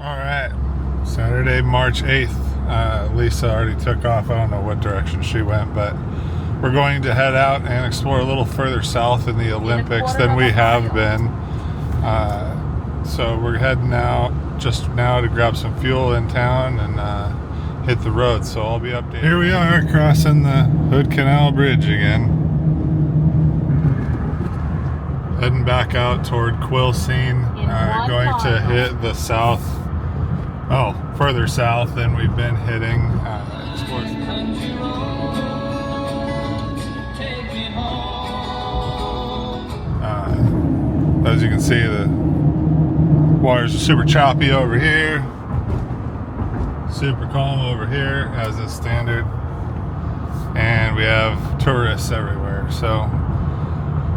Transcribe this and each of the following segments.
All right, Saturday, March 8th. Lisa already took off. I don't know what direction she went, but we're going to head out and explore a little further south in the Olympics than we have been. So we're heading out just now to grab some fuel in town and hit the road. So I'll be updated. Here we are crossing the Hood Canal Bridge again. Heading back out toward Quilcene. Going to hit the further south than we've been hitting. As you can see, the waters are super choppy over here, super calm over here as is standard, and we have tourists everywhere. So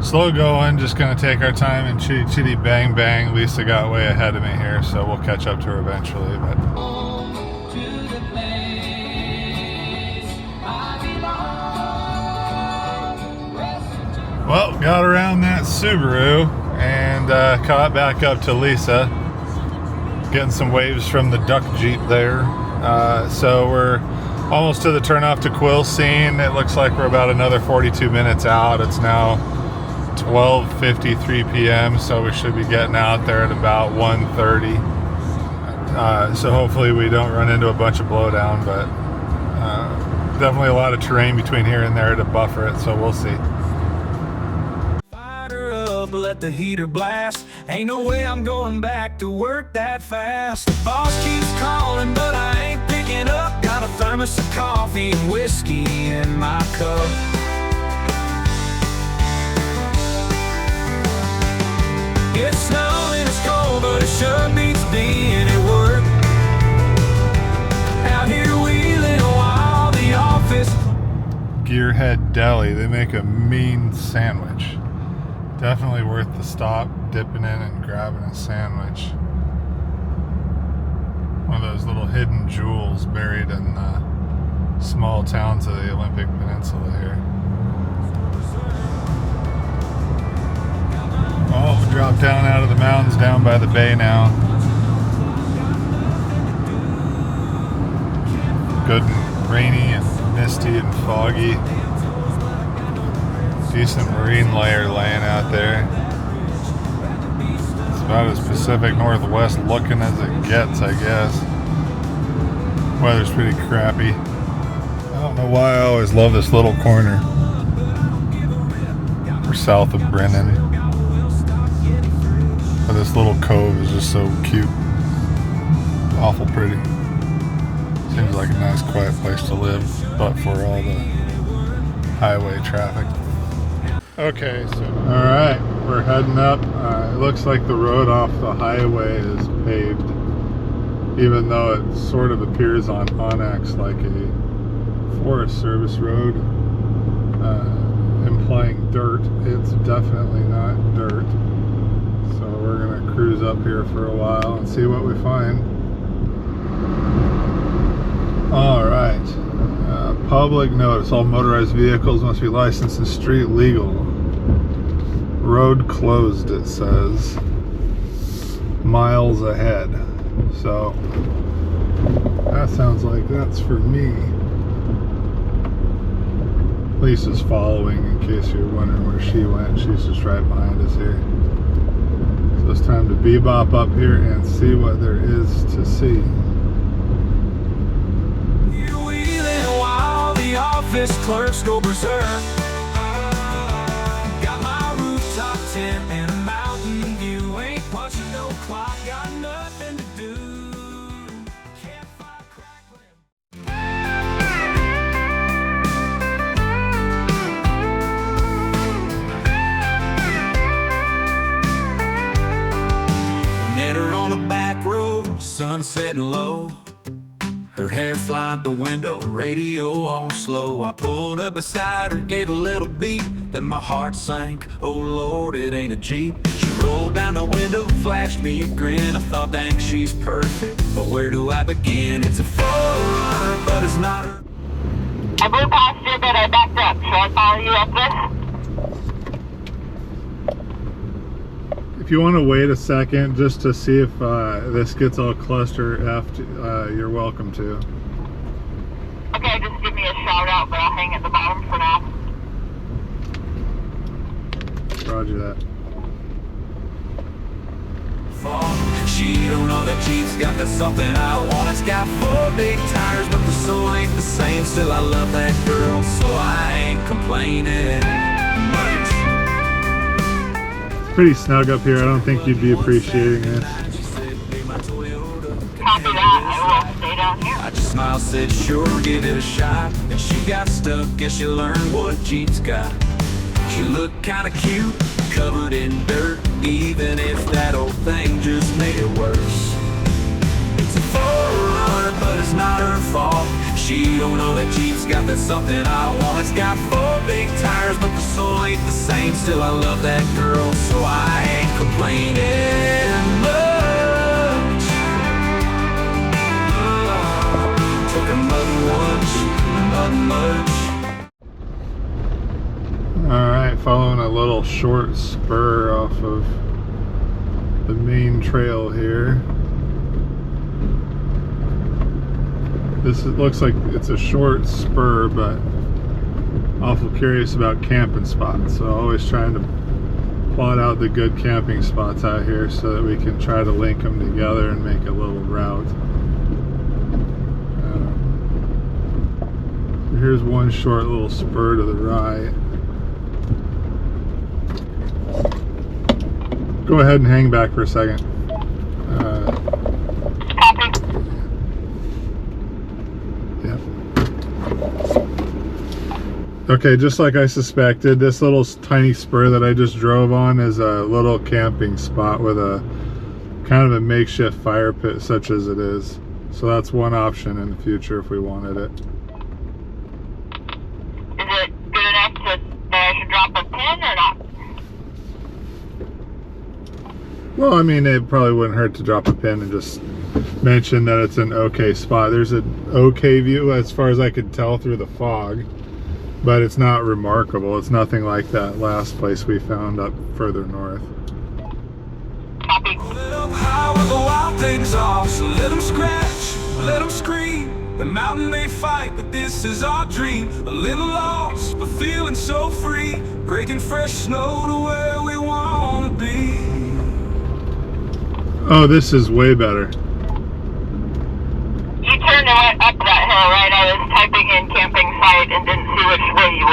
slow going, just gonna take our time and chitty chitty bang bang. Lisa got way ahead of me here, so we'll catch up to her eventually. But well, got around that Subaru and caught back up to Lisa, getting some waves from the duck Jeep there. So we're almost to the turnoff to Quilcene. It looks like we're about another 42 minutes out. It's now 12:53 p.m. so we should be getting out there at about 1:30. So hopefully we don't run into a bunch of blowdown, but definitely a lot of terrain between here and there to buffer it, so we'll see. Fire up, let the heater blast. Ain't no way I'm going back to work that fast. The boss keeps calling, but I ain't picking up. Got a thermos of coffee and whiskey in my cup. It's snowing, it's cold, but it sure beats being at work. Out here wheeling while the office. Gearhead Deli, they make a mean sandwich. Definitely worth the stop, dipping in and grabbing a sandwich. One of those little hidden jewels buried in the small towns of the Olympic Peninsula here. Oh, we dropped down out of the mountains down by the bay now. Good and rainy and misty and foggy. Decent marine layer laying out there. It's about as Pacific Northwest looking as it gets, I guess. Weather's pretty crappy. I don't know why I always love this little corner. We're south of Brennan. But this little cove is just so cute. Awful pretty. Seems like a nice quiet place to live, but for all the highway traffic. Okay, so alright, we're heading up. It looks like the road off the highway is paved, even though it sort of appears on Onyx like a Forest Service road, implying dirt. It's definitely not dirt. So we're gonna cruise up here for a while and see what we find. All right, public notice: all motorized vehicles must be licensed and street legal. Road closed, it says, miles ahead. So that sounds like that's for me. Lisa's following, in case you're wondering where she went. She's just right behind us here. So it's time to bebop up here and see what there is to see. You're wheeling while the office clerks go berserk. Got my rooftop tent and a mountain view. Ain't punching no clock, got nothing to do. Campfire crackling. Met her on a back road, sun setting low. Her hair flying the window, radio on slow. I pulled up beside her, gave a little beat, then my heart sank. Oh Lord, it ain't a Jeep. She rolled down the window, flashed me a grin. I thought, dang, she's perfect, but where do I begin? It's a 4Runner, but it's not her. I blew past you, but I backed up. Shall I follow you up this? if you want to wait a second just to see if this gets all cluster effed, you're welcome to. Okay, just give me a shout out, but I'll hang at the bottom for now. Roger that. She don't know that Jeep's got that something I want. It's got 4 big tires, but the soul ain't the same. Still I love that girl, so I ain't complaining much. It's pretty snug up here. I don't think you'd be appreciating this. Copy that, I will stay down here. I just smiled, said sure, give it a shot. And she got stuck, guess she learned what Jeep's got. She looked kinda cute, covered in dirt, even if that old thing just made it worse. It's a 4Runner, but it's not her fault. She don't know that Jeep's got that something I want. It's got 4 big tires, but the soul ain't the same. Still I love that girl, so I ain't complaining much. Took a nothing much. Alright, following a little short spur off of the main trail here. This looks like it's a short spur, but awful curious about camping spots. So always trying to plot out the good camping spots out here so that we can try to link them together and make a little route. Here's one short little spur to the right. Go ahead and hang back for a second. Copy. Yeah. Okay, just like I suspected, this little tiny spur that I just drove on is a little camping spot with a kind of a makeshift fire pit such as it is. So that's one option in the future if we wanted it. Is it good enough that I should drop a pin or not? Well, I mean, it probably wouldn't hurt to drop a pin and just mention that it's an okay spot. There's an okay view as far as I could tell through the fog, but it's not remarkable. It's nothing like that last place we found up further north. Copy. Lit up high where the wild things are, so let them scratch, let them scream. The mountain they fight, but this is our dream. A little lost, but feeling so free. Breaking fresh snow to where we wanna be. Oh, this is way better. You turned and went up that hill, right? I was typing in camping site and didn't see which way you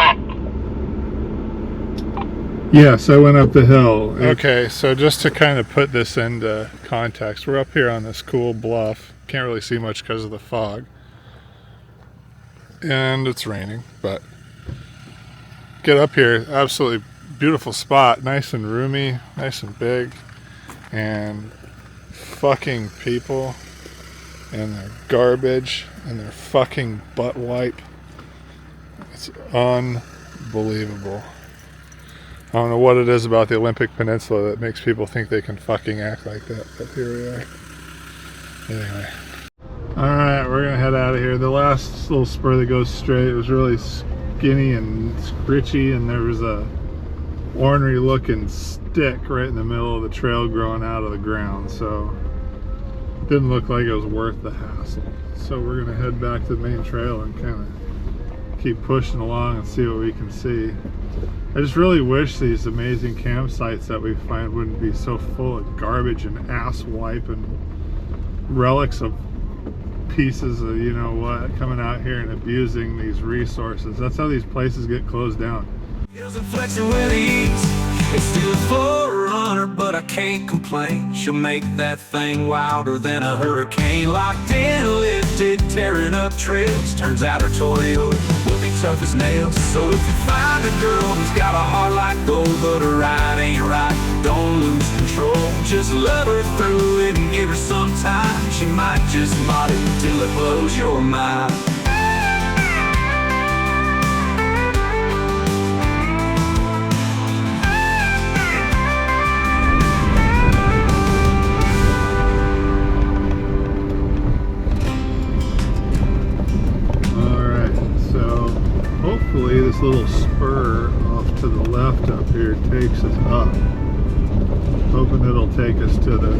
went. Yes, I went up the hill. Okay, so just to kind of put this into context, we're up here on this cool bluff. Can't really see much because of the fog. And it's raining, but get up here, absolutely beautiful spot, nice and roomy, nice and big, and fucking people and their garbage and their fucking butt wipe. It's unbelievable. I don't know what it is about the Olympic Peninsula that makes people think they can fucking act like that, but here we are. Anyway. Alright, we're gonna head out of here. The last little spur that goes straight was really skinny and scritchy, and there was a ornery looking stick right in the middle of the trail growing out of the ground, so it didn't look like it was worth the hassle. So we're gonna head back to the main trail and kind of keep pushing along and see what we can see. I just really wish these amazing campsites that we find wouldn't be so full of garbage and ass wipe and relics of pieces of you know what coming out here and abusing these resources. That's how these places get closed down. Hills and flexing with ease. It's still a 4Runner, but I can't complain. She'll make that thing wilder than a hurricane. Locked in, lifted, tearing up trails. Turns out her Toyota will be tough as nails. So if you find a girl who's got a heart like gold, but her ride ain't right, don't lose control. Just love her through it and give her some time. She might just mod it until it blows your mind. Hopefully this little spur off to the left up here takes us up. Hoping it'll take us to the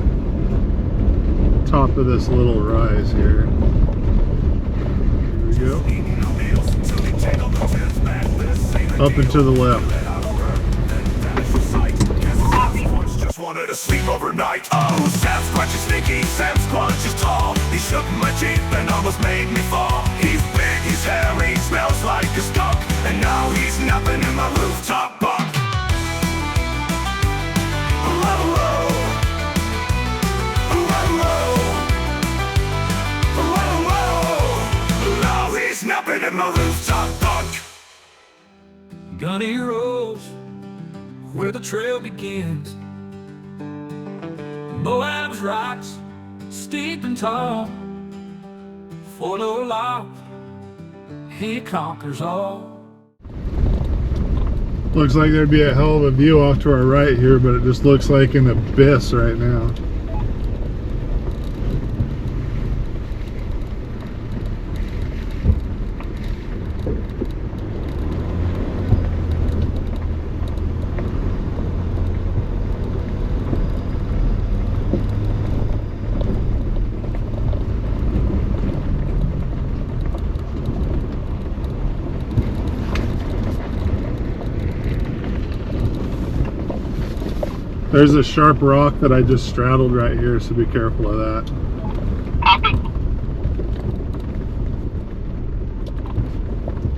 top of this little rise here. Here we go. Up and to the left. Just wanted to sleep overnight. Oh, Sasquatch is sneaky, Sasquatch is tall. He shook my Jeep and almost made me fall. He's big, he's hairy, smells like a skunk, and now he's napping in my rooftop bunk. Whoa, whoa. Whoa, whoa. Whoa, whoa. Now he's napping in my rooftop bunk. Gunny Rose, where the trail begins. Moab's rocks, steep and tall. For no love, he conquers all. Looks like there'd be a hell of a view off to our right here, but it just looks like an abyss right now. There's a sharp rock that I just straddled right here, so be careful of that. Copy.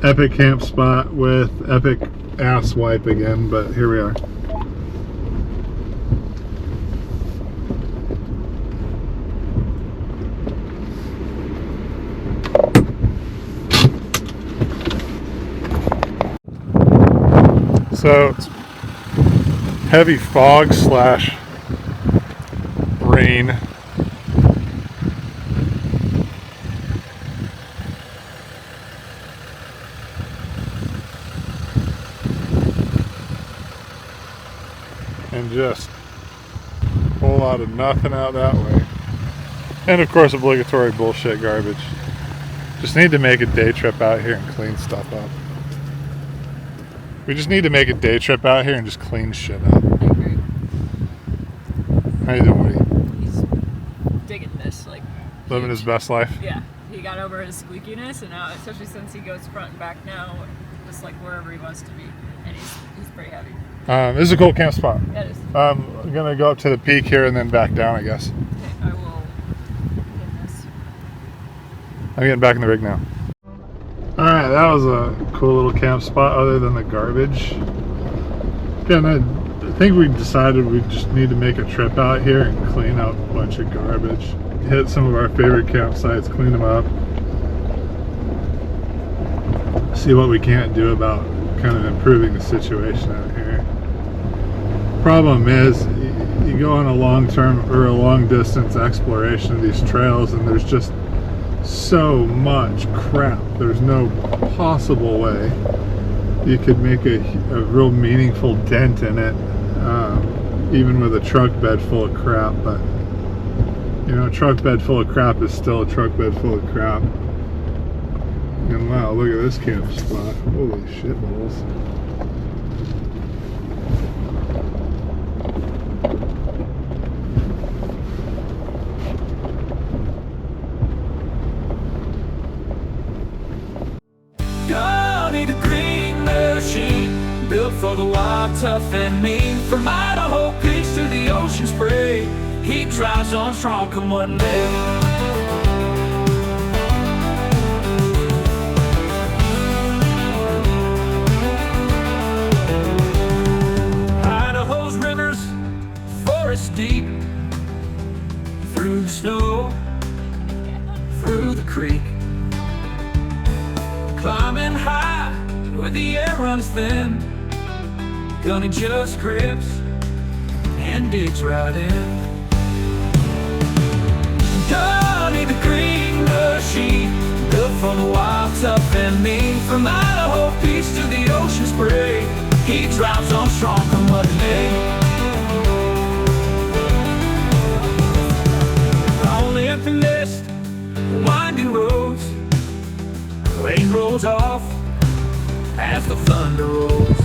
Epic camp spot with epic ass wipe again, but here we are. So it's heavy fog slash rain. And just a whole lot of nothing out that way. And of course obligatory bullshit garbage. Just need to make a day trip out here and clean stuff up. We just need to make a day trip out here and just clean shit up. I agree. How you doing, Woody? He's digging this, like Living his best life? yeah. He got over his squeakiness, and now, especially since he goes front and back now, just like wherever he wants to be, and he's pretty happy. This is a cool camp spot. Yeah, it is. I'm gonna go up to the peak here and then back down, I guess. Okay, I will get this. I'm getting back in the rig now. Alright, that was a cool little camp spot other than the garbage. Again, I think we decided we just need to make a trip out here and clean out a bunch of garbage. Hit some of our favorite campsites, clean them up. See what we can't do about kind of improving the situation out here. Problem is, you go on a long-term or a long-distance exploration of these trails and there's just so much crap. There's no possible way you could make a real meaningful dent in it, even with a truck bed full of crap. But you know, a truck bed full of crap is still a truck bed full of crap. And wow, look at this camp spot. Holy shit balls. Johnny the Green Machine, built for the wild, tough and mean. From Idaho peaks to the ocean spray, he drives on strong come one day. Idaho's rivers, forests deep, through the snow, through the creek. Climbing high where the air runs thin, Gunny just grips and digs right in. Gunny the Green Machine, built for the wild, tough and mean. From Idaho peaks to the ocean spray, he drives on strong come what may. Only emptiness, winding roads, rain rolls off as the thunder rolls.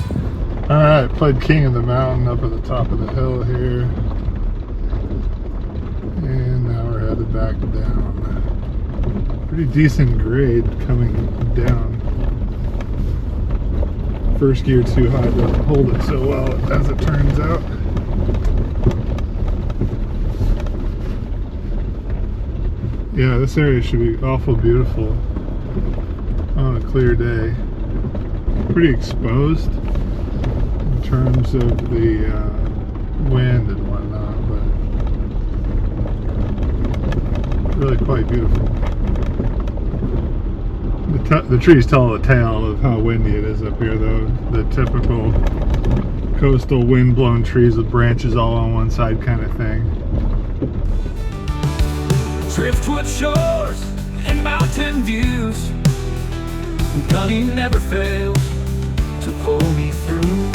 Alright, played King of the Mountain up at the top of the hill here. sloping back down. Pretty decent grade coming down. First gear too high doesn't hold it so well as it turns out. Yeah, this area should be awful beautiful on a clear day. Pretty exposed in terms of the wind and whatnot, but really quite beautiful. The trees tell the tale of how windy it is up here, though. The typical coastal wind-blown trees with branches all on one side kind of thing. Driftwood shores and mountain views, Gunny never fails to pull me through.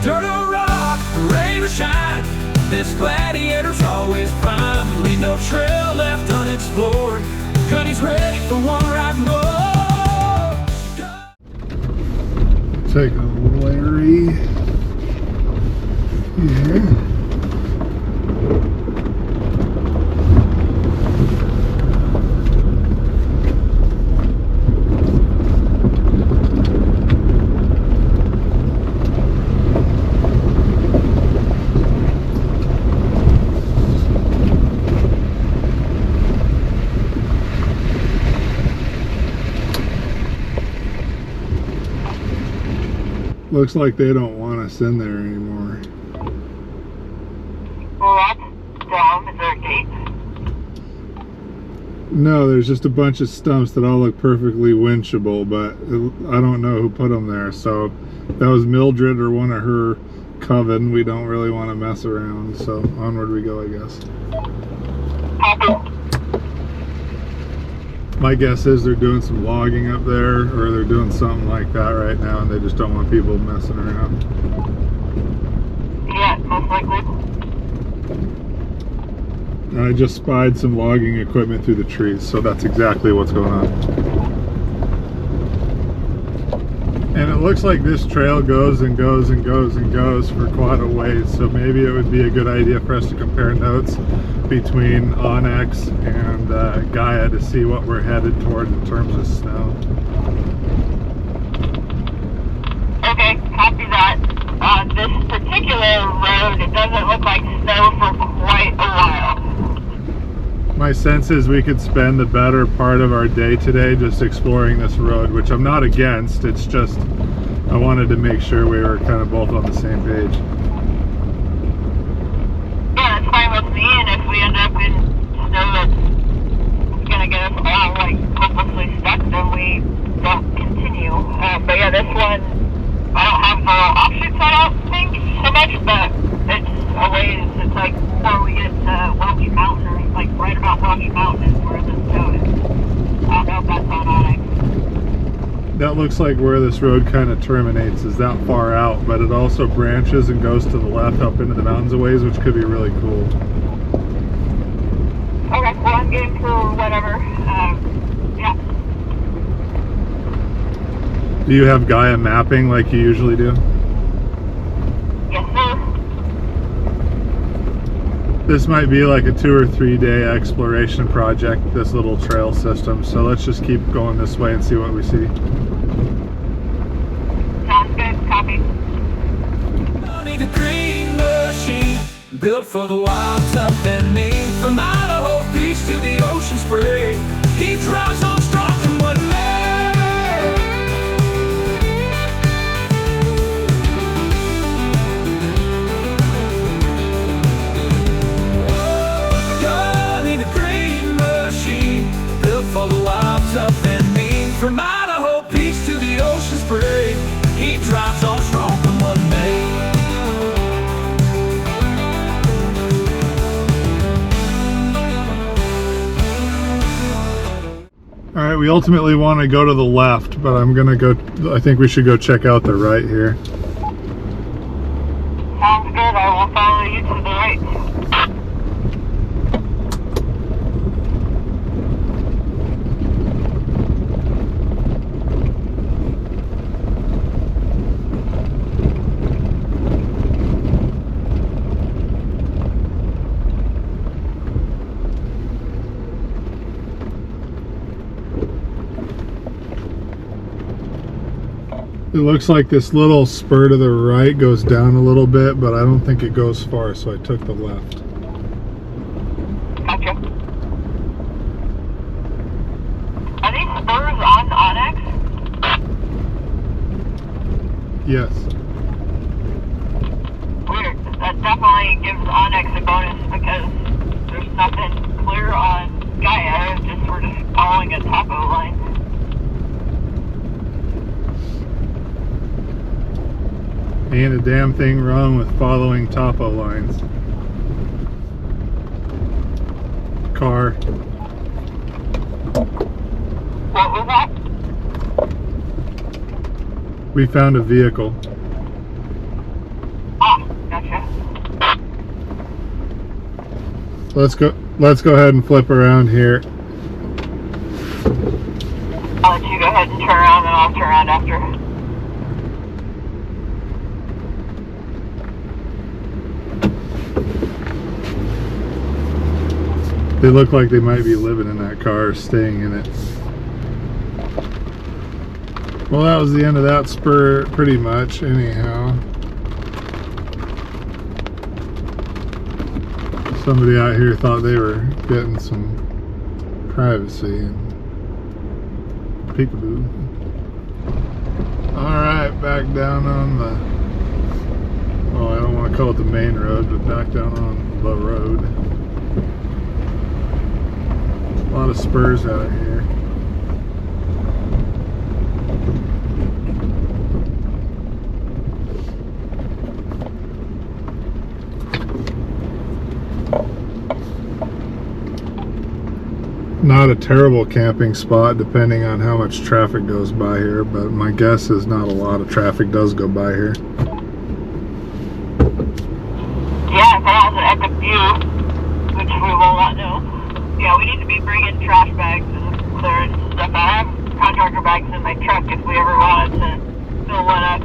Dirt or rock, rain or shine, this gladiator's always prime. Leave no trail left unexplored, Gunny's ready for one ride more. Take a Larry here. Looks like they don't want us in there anymore. Well, that's dumb. Is there a gate? No, there's just a bunch of stumps that all look perfectly winchable, but I don't know who put them there. So if that was Mildred or one of her coven, we don't really want to mess around. So onward we go, I guess. Copy. My guess is they're doing some logging up there, or they're doing something like that right now, and they just don't want people messing around. Yeah, most likely. I just spied some logging equipment through the trees, so that's exactly what's going on. And it looks like this trail goes and goes and goes and goes for quite a ways, so maybe it would be a good idea for us to compare notes between Onyx and Gaia to see what we're headed toward in terms of snow. Okay, copy that. On this particular road, it doesn't look like snow for quite a while. My sense is we could spend the better part of our day today just exploring this road, which I'm not against. It's just I wanted to make sure we were kind of both on the same page. Yeah, it's fine with me, and if we end up in snow that's gonna get us all like hopelessly stuck, then we don't continue. But yeah, this one, I don't have the offshoots, I don't think so much, but it's a ways. It's like before we get to Welch Mountain, or like right about Welch Mountain is where this snow is. I don't know if that's on Onyx. That looks like where this road kind of terminates, is that far out, but it also branches and goes to the left up into the mountains a ways, which could be really cool. Okay, well I'm game for whatever. Yeah. Do you have Gaia mapping like you usually do? Yes, sir. This might be like a 2 or 3 day exploration project, this little trail system, so let's just keep going this way and see what we see. Sounds good. Copy. I need a green machine built for the wild, tough and mean. From Idaho beach to the ocean spray, he drives on strong from one man. Oh, I need a green machine built for the wild, tough and mean. From Idaho beach to the ocean spray, he drives on strong from one May. All right, we ultimately want to go to the left, but I'm gonna go, I think we should go check out the right here. Sounds good. I will follow you to the right. It looks like this little spur to the right goes down a little bit, but I don't think it goes far, so I took the left. Gotcha. Are these spurs on Onyx? Yes. Weird. That definitely gives Onyx a bonus because there's nothing clear on Gaia. We're just following a topo line. Ain't a damn thing wrong with following topo lines. Car. What was that? We found a vehicle. Ah, gotcha. Let's go ahead and flip around here. I'll let you go ahead and turn around and I'll turn around after. They look like they might be living in that car, staying in it. Well, that was the end of that spur, pretty much, anyhow. Somebody out here thought they were getting some privacy and peekaboo. Alright, back down on the, well, I don't want to call it the main road, but back down on the road. A lot of spurs out of here. Not a terrible camping spot depending on how much traffic goes by here, but my guess is not a lot of traffic does go by here. Yeah, if it has an epic view, which we will not know. Yeah, we need to be bringing trash bags and clearance and stuff. I have contractor bags in my truck if we ever wanted to fill one up.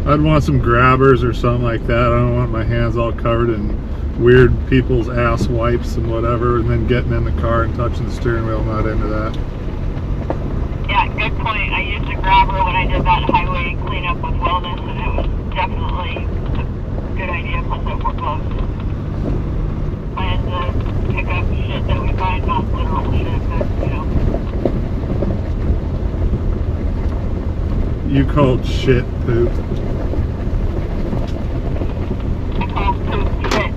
I'd want some grabbers or something like that. I don't want my hands all covered in weird people's ass wipes and whatever, and then getting in the car and touching the steering wheel. Not into that. Yeah, good point. I used a grabber when I did that highway cleanup with wellness, and it was definitely a good idea. Plus, it worked well. Plan to pick up shit that we find, not literal shit, but you know. You called shit poop. I call poop shit.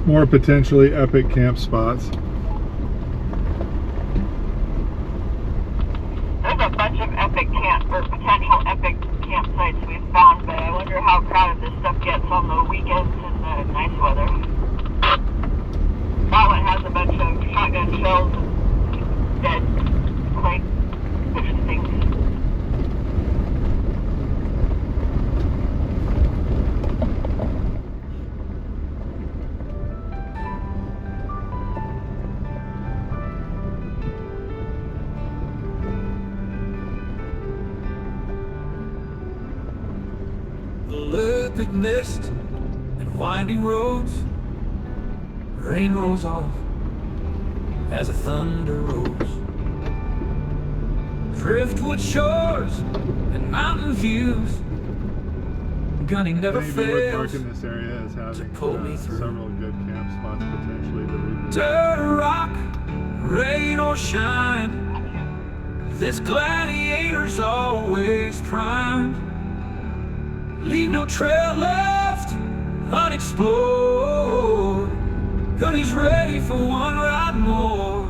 More potentially epic camp spots. There's a bunch of epic potential epic campsites we've found, but I wonder how crowded this stuff gets on the weekends and the nice weather. That one has a bunch of shotgun shells and dead clay fish things. Epic mist and winding roads, rain rolls off as the thunder rolls. Driftwood shores and mountain views, gunning never fails in this area is having, to pull me through. Several good camp spots potentially to revisit. Dirt or rock, rain or shine, this gladiator's always primed. Leave no trail left unexplored, Gunny's ready for one ride more.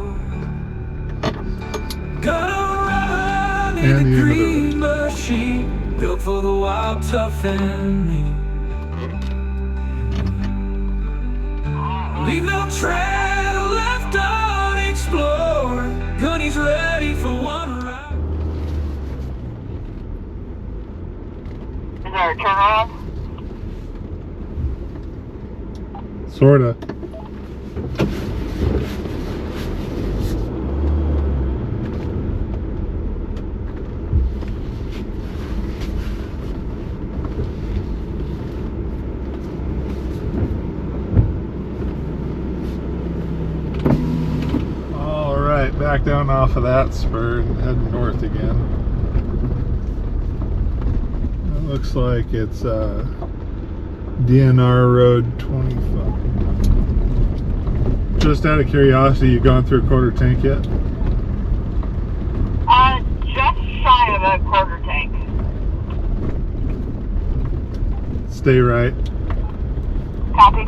Gonna run in the green machine, built for the wild, tough, and me. Leave no trail left unexplored, Gunny's ready for one ride. our turnaround? Sorta. All right, back down off of that spur and heading north again. It looks like it's DNR Road 25. Just out of curiosity, you gone through a quarter tank yet? Just shy of a quarter tank. Stay right. Copy.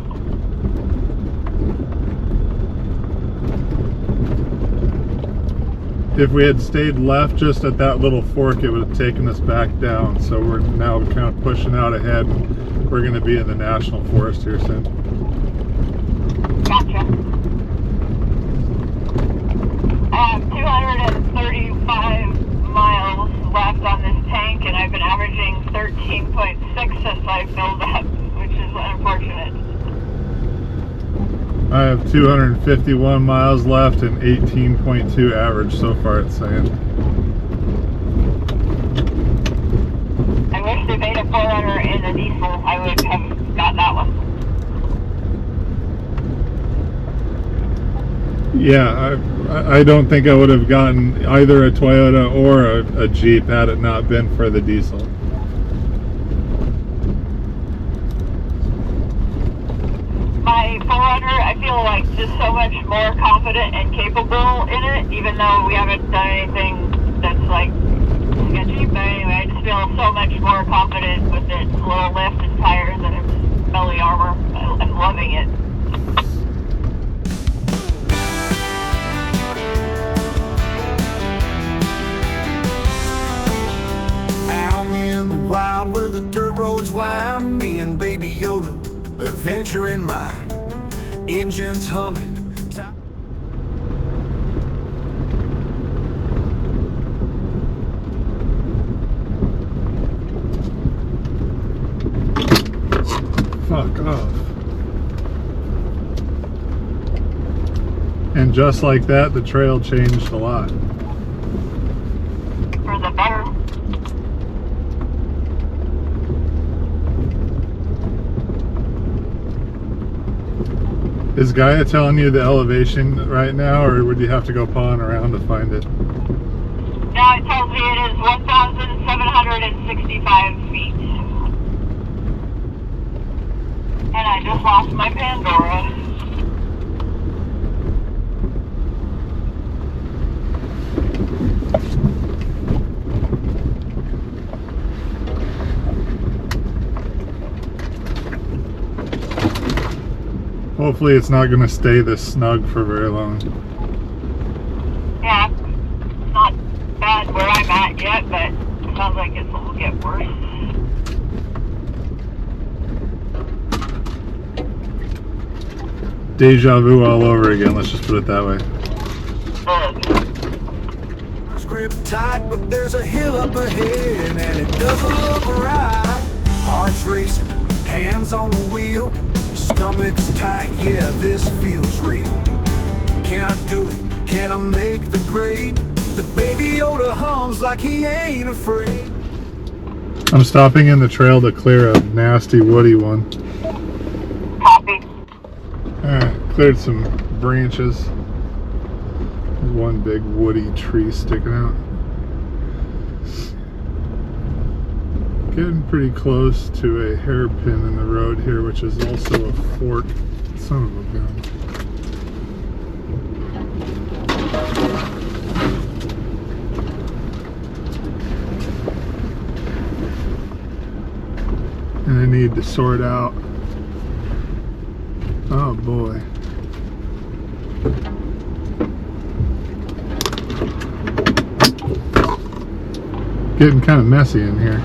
If we had stayed left just at that little fork, it would have taken us back down. So we're now kind of pushing out ahead. We're going to be in the national forest here soon. Gotcha. I have 235 miles left on this tank, and I've been averaging 13.6 since I filled up, which is unfortunate. I have 251 miles left and 18.2 average so far, it's saying. I wish they made a 4Runner in a diesel. I would have got that one. Yeah, I don't think I would have gotten either a Toyota or a Jeep had it not been for the diesel. My 4Runner, I feel like just so much more confident and capable in it, even though we haven't done anything that's like sketchy. But anyway, I just feel so much more confident with its low lift and tires and its belly armor. I'm loving it. Out in the wild where the dirt roads wind, me and Baby Yoda, adventure in mind, engines humming. Fuck off. And just like that, the trail changed a lot. For the better. Is Gaia telling you the elevation right now, or would you have to go pawing around to find it? Now it tells me it is 1,765 feet. And I just lost my Pandora. Hopefully it's not going to stay this snug for very long. Yeah, it's not bad where I'm at yet, but it sounds like it will get worse. Deja vu all over again, let's just put it that way. Grip tight, but there's a hill up ahead, and it doesn't look right. Heart's racing, hands on the wheel, stomach's tight, yeah, this feels real. Can I do it? Can I make the grade? The Baby Yoda hums like he ain't afraid. I'm stopping in the trail to clear a nasty woody one. Copy. Alright, cleared some branches. There's one big woody tree sticking out. Getting pretty close to a hairpin in the road here, which is also a fork. Son of a gun. And I need to sort out. Oh boy. Getting kind of messy in here.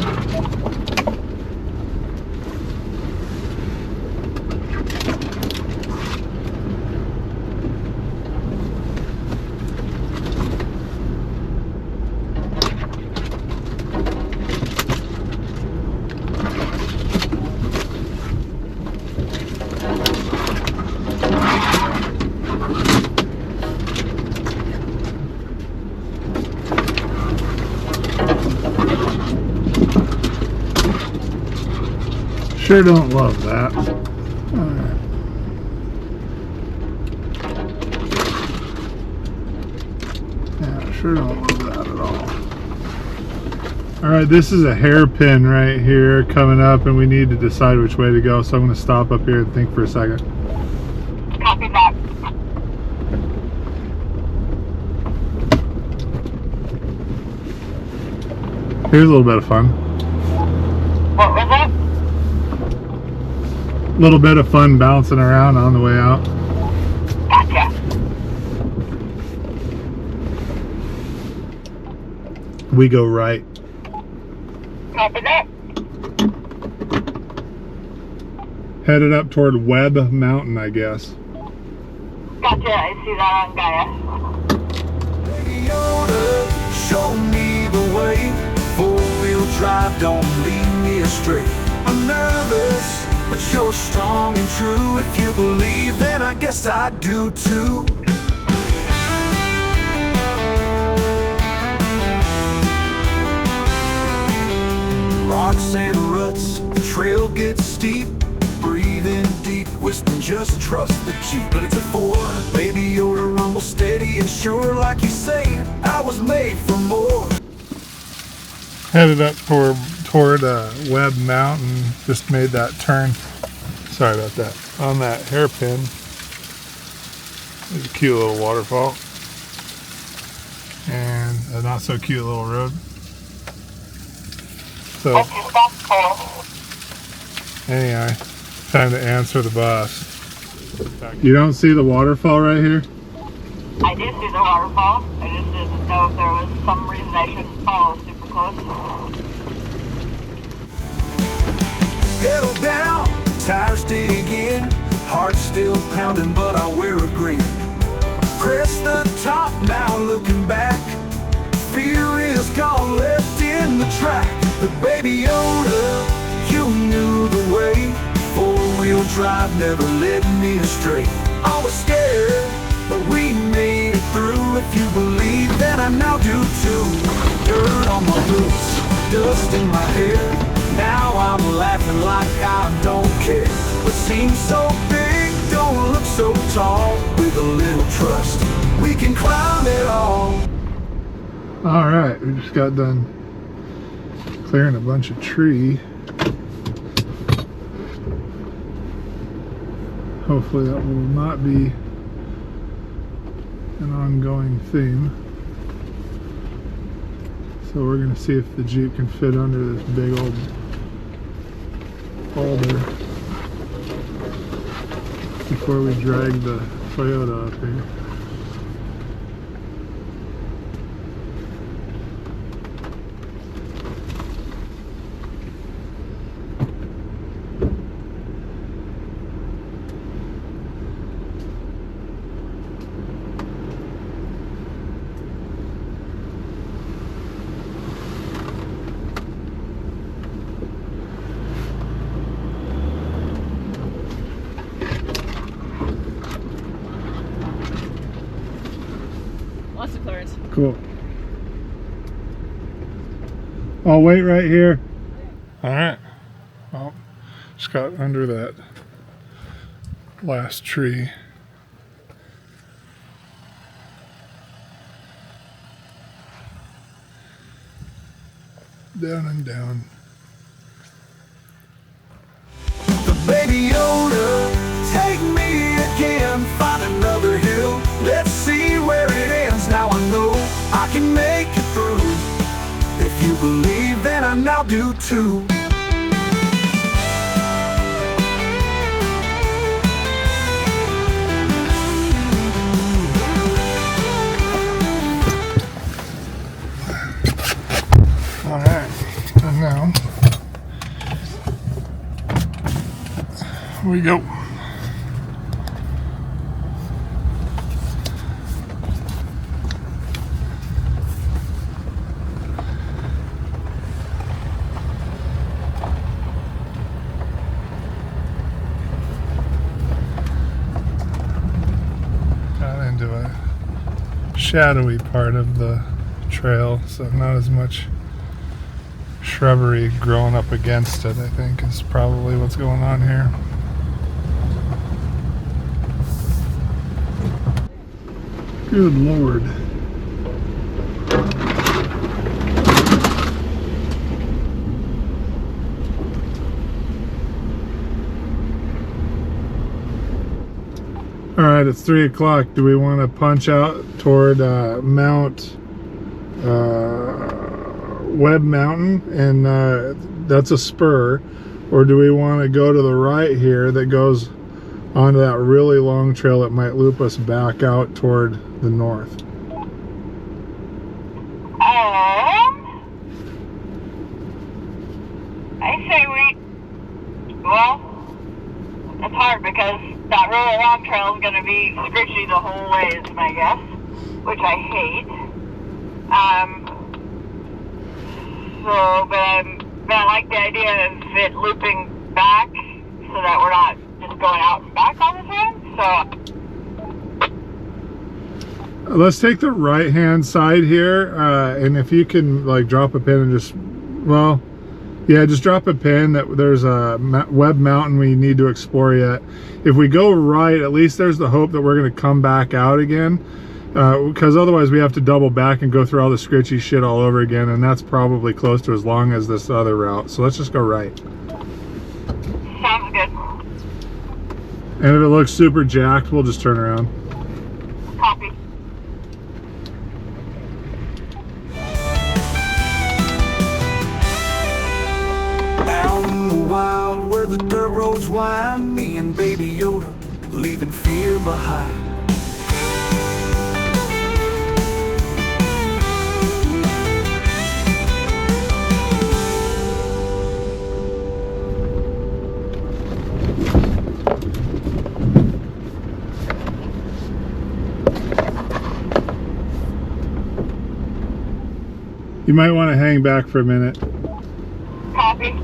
Sure don't love that. Alright. Yeah, sure don't love that at all. Alright, this is a hairpin right here coming up, and we need to decide which way to go, so I'm going to stop up here and think for a second. Copy that. Here's a little bit of fun. What was it? A little bit of fun bouncing around on the way out. Gotcha. We go right. Copy that. Headed up toward Webb Mountain, I guess. Gotcha. I see that on Gaia. Yoda, show me the way. Four-wheel drive, don't lead me astray. I'm nervous, but you're strong and true. If you believe, then I guess I do too. Rocks and ruts, the trail gets steep. Breathing deep, whispering just trust the Jeep. But it's a four, baby, you're a rumble steady and sure. Like you say, I was made for more. Headed up toward Webb Mountain. Just made that turn. Sorry about that. On that hairpin, there's a cute little waterfall and a not so cute little road. So What's your stop for? anyway, time to answer the bus. You don't see the waterfall right here? I do see the waterfall. I just didn't know if there was some reason I shouldn't follow super close. Pedal down, tires digging, heart still pounding, but I wear a grin. Press the top now, looking back. Fear is gone, left in the track. But baby Yoda, you knew the way. Four-wheel drive never led me astray. I was scared, but we made it through. If you believe, then I now do too. Dirt on my boots, dust in my hair. Now I'm laughing like I don't care. What seems so big don't look so tall. With a little trust, we can climb it all. Alright, we just got done clearing a bunch of tree. Hopefully that will not be an ongoing theme. So we're going to see if the Jeep can fit under this big old boulder before we drag the Toyota up here. Lots of clearance. Cool. I'll wait right here. Alright. Well, just got under that last tree. Down and down. The baby Yoda, take me again. Find another hill, let's see where it ends. Now I know I can make it through. If you believe, then I now do too. Alright, and now we go. Got into a shadowy part of the trail, so not as much shrubbery growing up against it, I think, is probably what's going on here. Good Lord. All right, it's 3 o'clock. Do we want to punch out toward Mount Webb Mountain, and that's a spur, or do we want to go to the right here that goes onto that really long trail that might loop us back out toward the north? I say well, it's hard because that really long trail is going to be scritchy the whole way is my guess, which I hate. But I like the idea of it looping back so that we're not just going out and back all the time. So let's take the right hand side here, and if you can like drop a pin and just, well, yeah, just drop a pin that there's a Webb Mountain we need to explore yet. If we go right, at least there's the hope that we're going to come back out again, because otherwise we have to double back and go through all the scritchy shit all over again, and that's probably close to as long as this other route. So let's just go right. Sounds good. And if it looks super jacked, we'll just turn around. Copy. Out in the wild where the dirt roads wind, me and Baby Yoda leaving fear behind. You might want to hang back for a minute. Copy.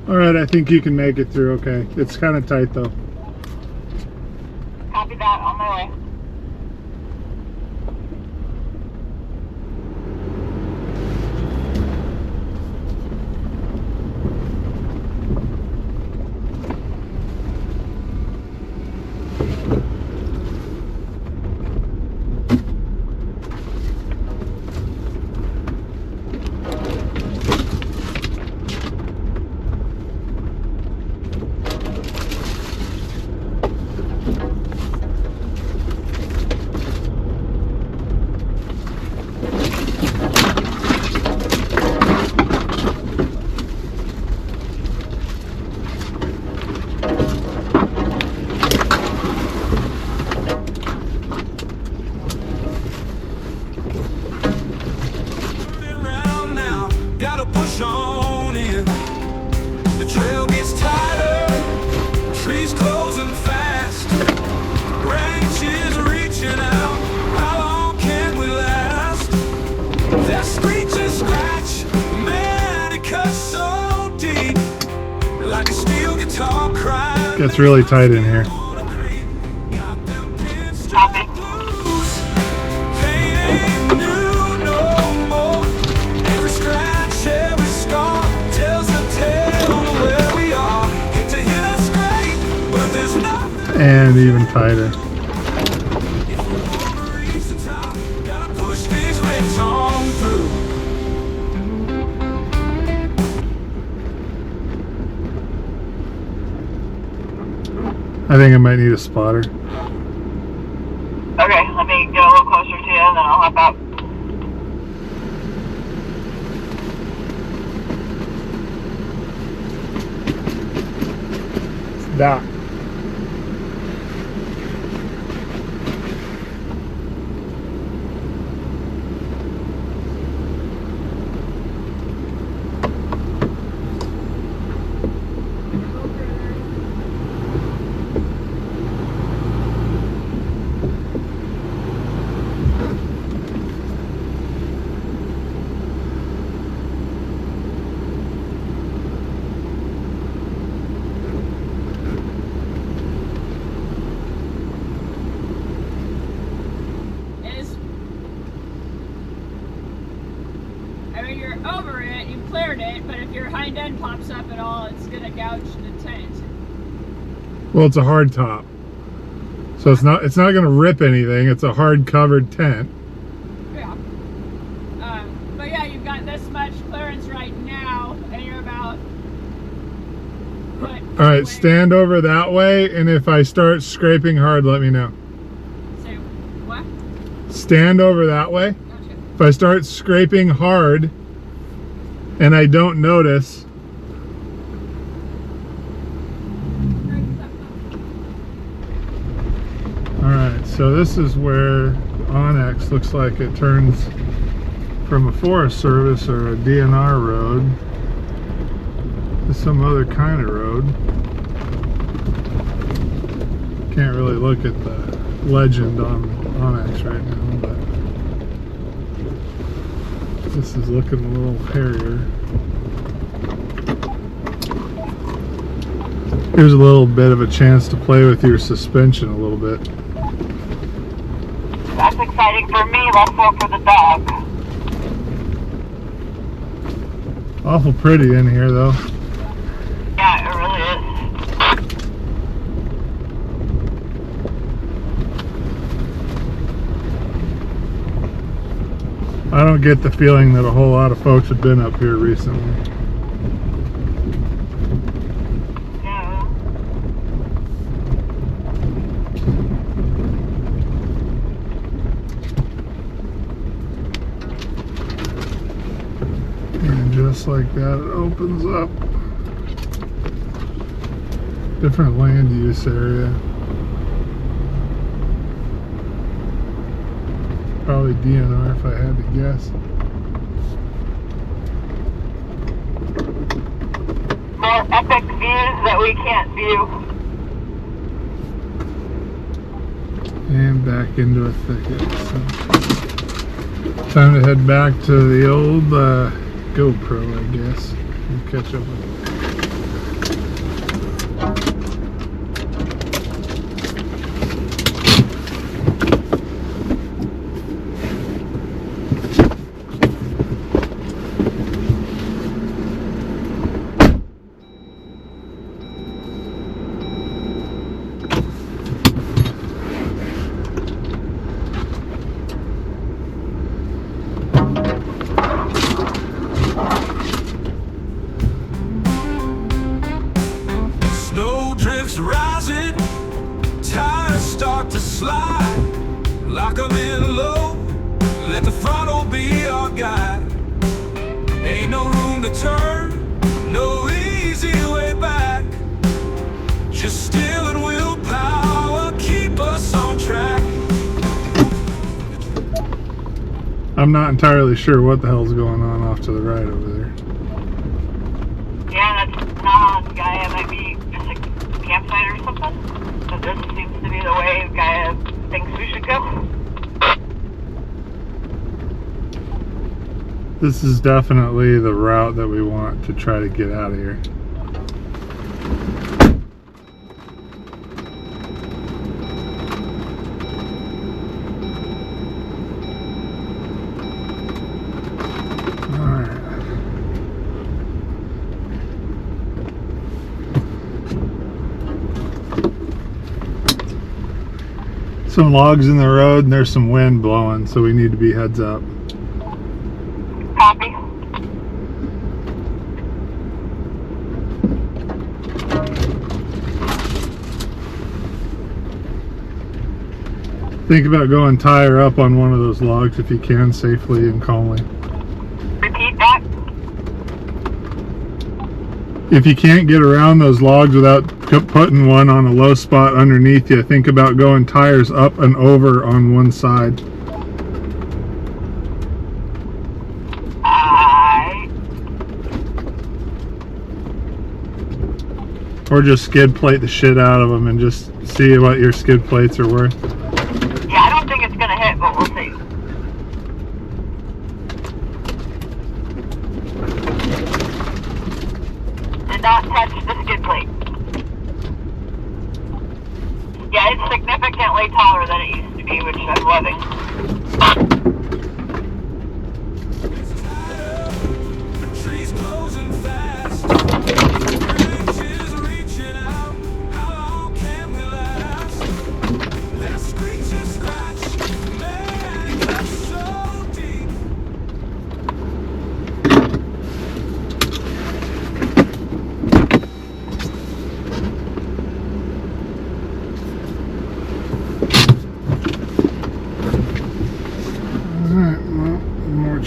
All right, I think you can make it through okay. It's kind of tight though. Copy that, on my way. Push on in. The trail gets tighter, trees closing fast, branches reaching out. How long can we last? That screech and scratch, man, it cuts so deep, like a steel guitar crying. Gets really tight in here. Copy. And even tighter. I think I might need a spotter. Okay, let me get a little closer to you and then I'll hop out. That. cleared it, but if your hind end pops up at all, it's gonna gouge the tent. Well, it's a hard top, so it's not going to rip anything. It's a hard covered tent. Yeah. But yeah, you've got this much clearance right now, and you're about. What? All right, stand over that way, and if I start scraping hard, let me know. Say what? Stand over that way. Gotcha. If I start scraping hard and I don't notice, alright, so this is where Onyx looks like it turns from a Forest Service or a DNR road to some other kind of road. Can't really look at the legend on Onyx right now, but this is looking a little hairier. Here's a little bit of a chance to play with your suspension a little bit. That's exciting for me, less so for the dog. Awful pretty in here though. Yeah, it really is. I don't get the feeling that a whole lot of folks have been up here recently. Yeah. And just like that, it opens up. Different land use area. Probably DNR if I had to guess. More epic views that we can't view. And back into a thicket. So time to head back to the old GoPro, I guess. We'll catch up with it. Rising, tires start to slide. Lock 'em in low, let the throttle be our guide. Ain't no room to turn, no easy way back. Just steering willpower, keep us on track. I'm not entirely sure what the hell's going on off to the right over there. Yeah, that's not on Gaia. Might be just a campsite or something. But this seems to be the way Gaia thinks we should go. This is definitely the route that we want to try to get out of here. Some logs in the road and there's some wind blowing, so we need to be heads up. Copy. Think about going tire up on one of those logs if you can, safely and calmly. Repeat that. If you can't get around those logs without putting one on a low spot underneath you, think about going tires up and over on one side. Or just skid plate the shit out of them and just see what your skid plates are worth. Yeah, I don't think it's gonna hit, but we'll see. Did not touch the skid plate. Yeah, it's significantly taller than it used to be, which I'm loving. Trees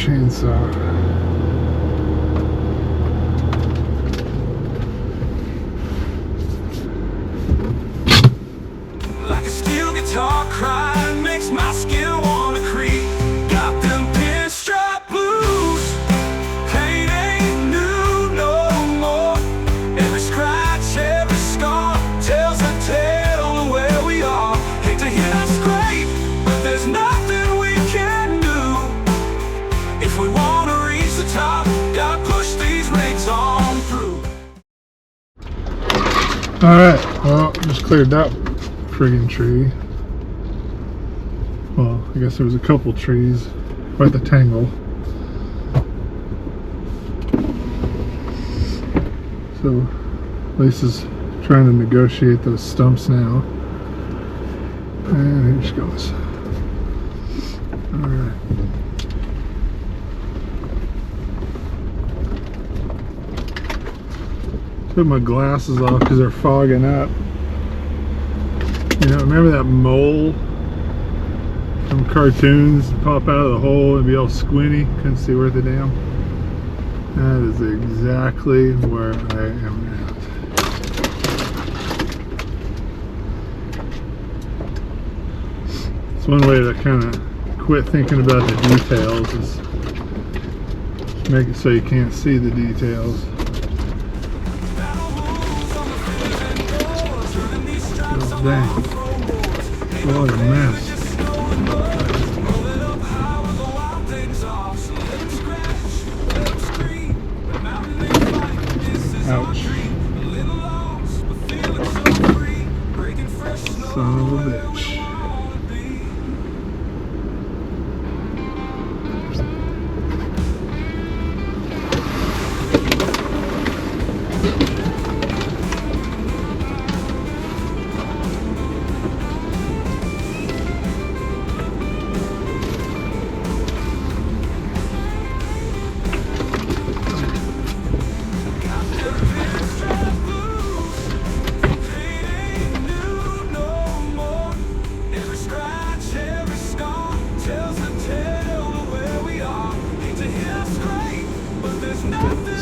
chainsaw. Like a steel guitar crying makes my skin wanna creep. Got them pinstripe blues. Pain ain't new no more. Every scratch, every scar tells a tale of where we are. Hate to hear that scrape, but there's nothing we can do. If we wanna reach the top, gotta push these rigs on through. Alright, well, just cleared that friggin' tree. Well, I guess there was a couple trees by the tangle. So Lisa's trying to negotiate those stumps now. And here she goes. Alright. Put my glasses off because they're fogging up. You know, remember that mole from cartoons? Pop out of the hole and be all squinty, couldn't see worth a damn. That is exactly where I am at. It's one way to kind of quit thinking about the details, is make it so you can't see the details. Oh, dang. What a mess. Ouch. Son of a bitch.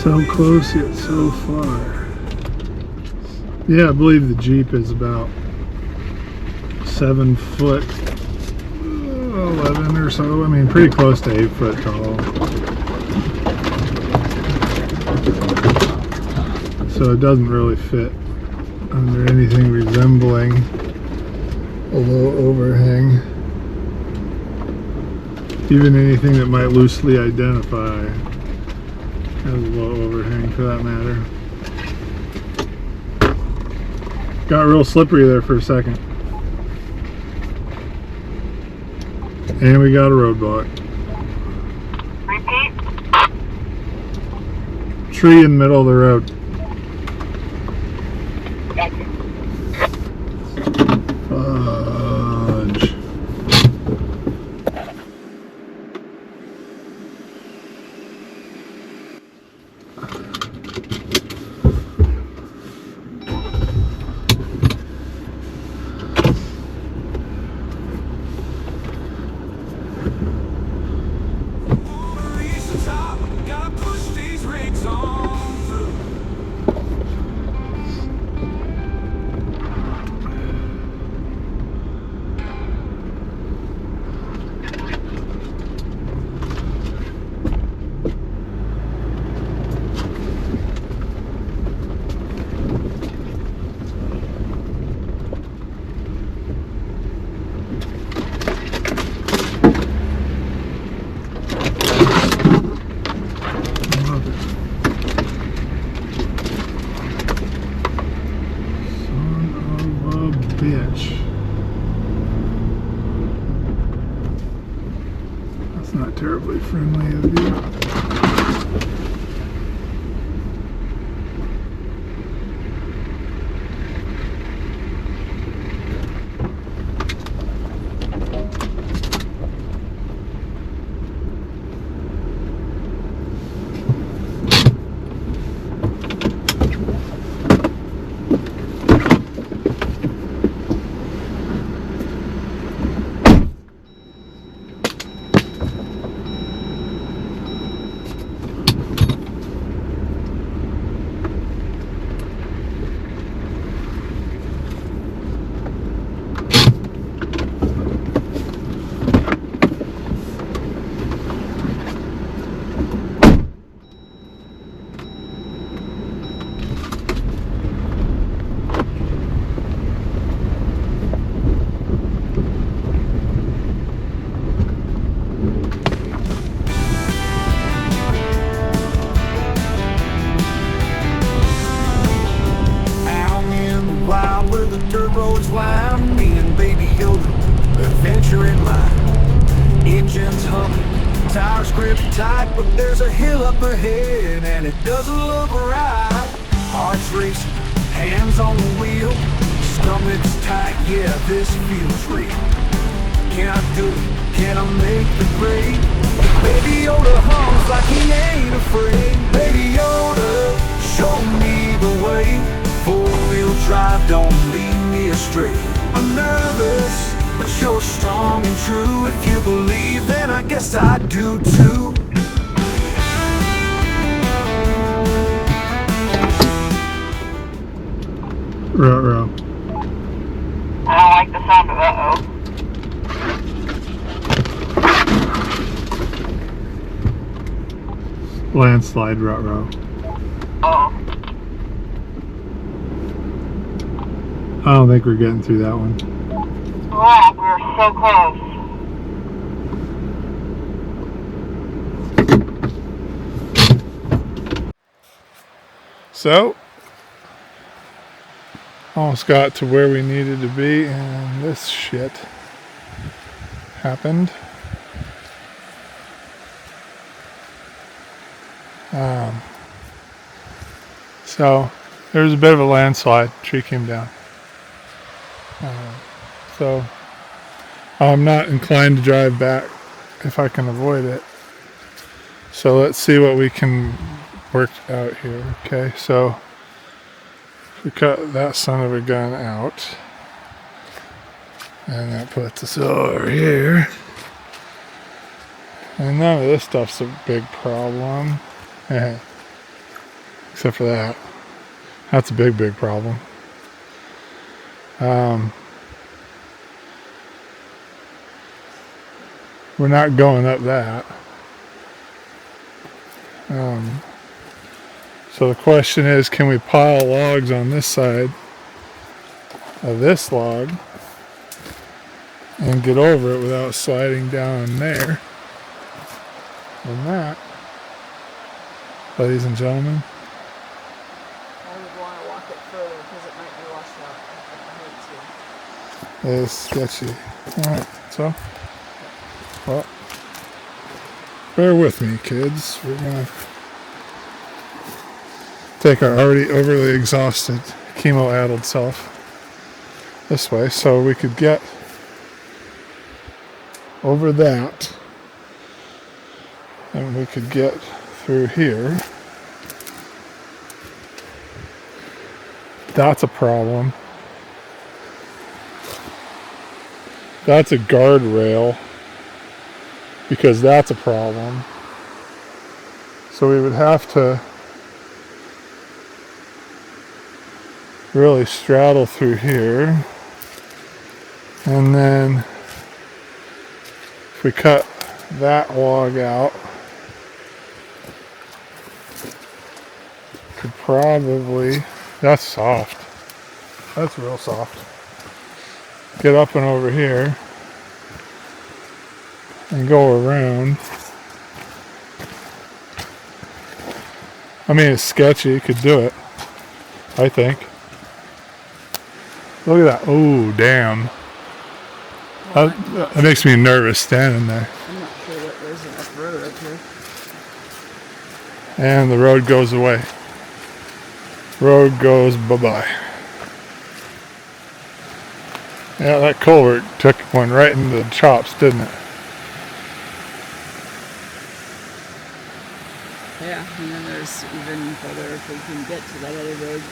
So close yet so far. Yeah, I believe the Jeep is about 7 foot 11 or so. I mean, pretty close to 8 foot tall. So it doesn't really fit under anything resembling a low overhang. Even anything that might loosely identify has a low overhang, for that matter. Got real slippery there for a second. And we got a roadblock. Repeat. Tree in the middle of the road. Gotcha. Fudge. Bitch. That's not terribly friendly of you. grip tight, but there's a hill up ahead and it doesn't look right. Heart's racing, hands on the wheel, stomach's tight, yeah, this feels real. Can I do it? Can I make the grade? Baby Yoda hums like he ain't afraid. Baby Yoda, show me the way. Four-wheel drive, don't lead me astray. I'm nervous, but you're strong and true. If you believe, then I guess I do too. Ruh-roh. I don't like the sound of uh-oh. Landslide ruh-roh. Oh. I don't think we're getting through that one. Crap, we were so close. So, almost got to where we needed to be, and this shit happened. So, there was a bit of a landslide. Tree came down. So, I'm not inclined to drive back if I can avoid it. So, let's see what we can work out here. Okay, so we cut that son of a gun out, and that puts us over here. And none of this stuff's a big problem. Except for that. That's a big, big problem. We're not going up that. So the question is, can we pile logs on this side of this log and get over it without sliding down there? And that, ladies and gentlemen, I would want to walk it further because it might be washed out if I is sketchy. Alright, so, well, bear with me, kids. We're going to take our already overly exhausted, chemo-addled self this way so we could get over that and we could get through here. That's a problem. That's a guardrail because that's a problem. So we would have to really straddle through here, and then if we cut that log out, could probably, that's soft, that's real soft, get up and over here and go around. I mean, it's sketchy, could do it, I think. Look at that. Oh, damn. That makes me nervous standing there. I'm not sure that there's enough road up here. And the road goes away. Road goes bye-bye. Yeah, that culvert took one right into the chops, didn't it? Yeah, and then there's even further if we can get to that other road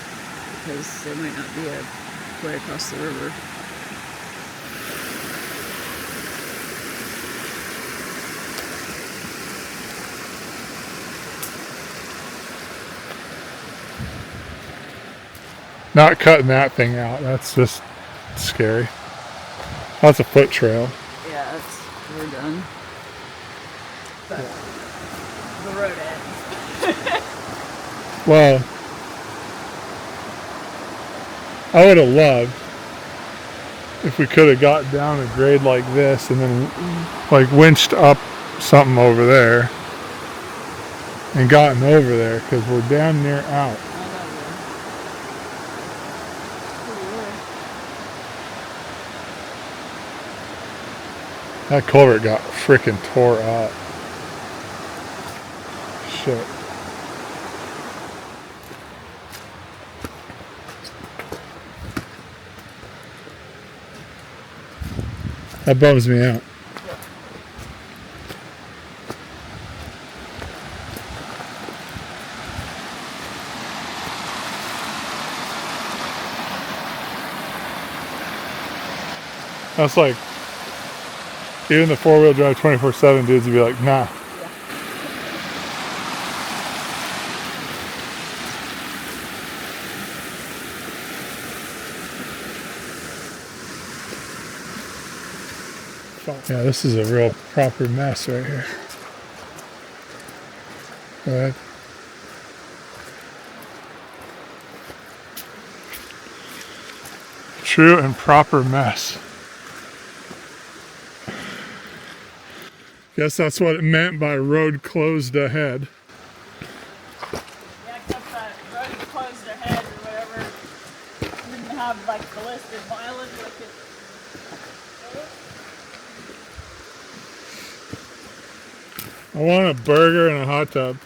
because there might not be a way across the river. Not cutting that thing out, that's just scary. That's a foot trail. Yeah, we're done. But the road ends. Well, I would have loved if we could have got down a grade like this and then like winched up something over there and gotten over there, because we're damn near out. That culvert got frickin' tore up. shit. That bums me out. That's like, even the 4-wheel drive 24/7 dudes would be like, nah. Yeah, this is a real proper mess right here. Go ahead. True and proper mess. Guess that's what it meant by road closed ahead. Yeah, except that road closed ahead or whatever. Didn't have like the listed mileage like it. I want a burger and a hot tub.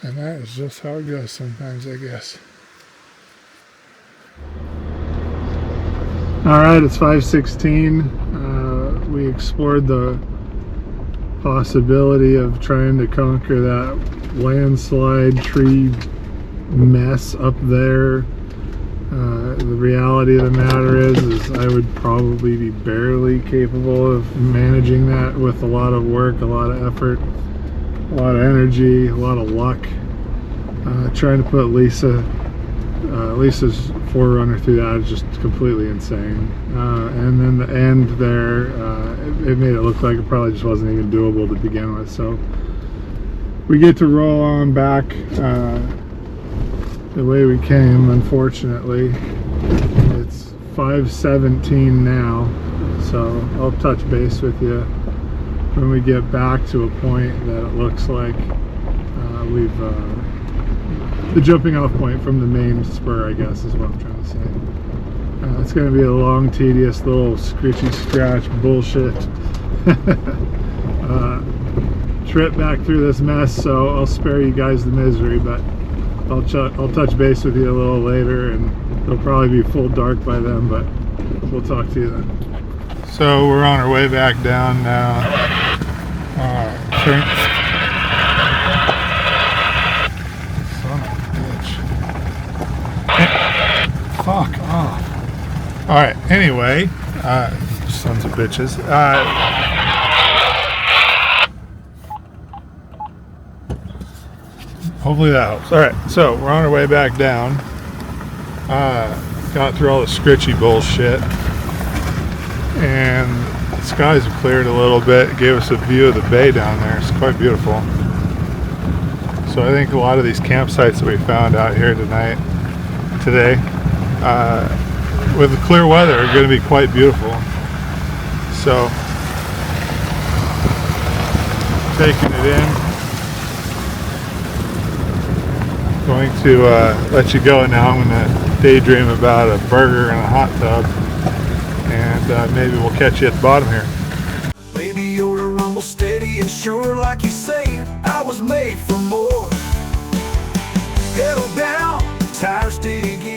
And that is just how it goes sometimes, I guess. Alright, it's 5:16. We explored the possibility of trying to conquer that landslide tree mess up there. The reality of the matter is I would probably be barely capable of managing that with a lot of work, a lot of effort, a lot of energy, a lot of luck. Trying to put Lisa's 4Runner through that is just completely insane. And then the end there, it made it look like it probably just wasn't even doable to begin with. So we get to roll on back the way we came, unfortunately. It's 5:17 now, so I'll touch base with you when we get back to a point that it looks like we've the jumping off point from the main spur, I guess is what I'm trying to say. It's going to be a long, tedious little scritchy scratch bullshit trip back through this mess, so I'll spare you guys the misery, but I'll touch base with you a little later, and it'll probably be full dark by then, but we'll talk to you then. So we're on our way back down now. Fuck off. Alright, anyway, sons of bitches. Hopefully that helps. Alright, so we're on our way back down. Got through all the scritchy bullshit. And the skies have cleared a little bit. It gave us a view of the bay down there. It's quite beautiful. So I think a lot of these campsites that we found out here today, with the clear weather, are going to be quite beautiful. So, taking it in. Going to let you go now. I'm going to daydream about a burger and a hot tub, and maybe we'll catch you at the bottom here. Baby, you're a rumble steady and sure, like you say, I was made for more. Pedal down, tires dig in.